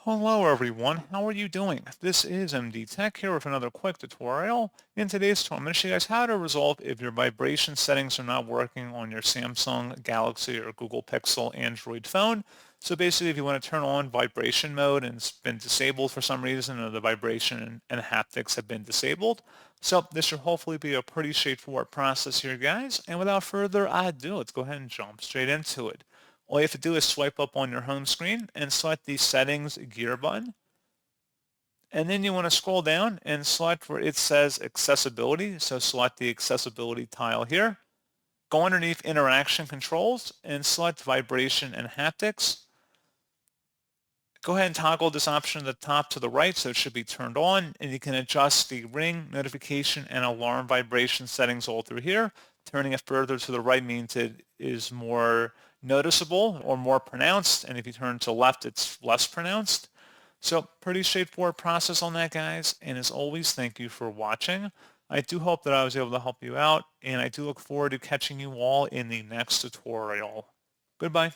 Hello everyone, how are you doing? This is MD Tech here with another quick tutorial. In today's tutorial, I'm going to show you guys how to resolve if your vibration settings are not working on your Samsung Galaxy or Google Pixel Android phone. So basically, if you want to turn on vibration mode and it's been disabled for some reason, or the vibration and haptics have been disabled. So this should hopefully be a pretty straightforward process here, guys. And without further ado, let's go ahead and jump straight into it. All you have to do is swipe up on your home screen and select the settings gear button. And then you want to scroll down and select where it says accessibility. So select the accessibility tile here. Go underneath interaction controls and select vibration and haptics. Go ahead and toggle this option at the top to the right so it should be turned on, and you can adjust the ring, notification, and alarm vibration settings all through here. Turning it further to the right means it is more noticeable or more pronounced, and if you turn to the left, it's less pronounced. So pretty straightforward process on that, guys, and as always, thank you for watching. I do hope that I was able to help you out, and I do look forward to catching you all in the next tutorial. Goodbye.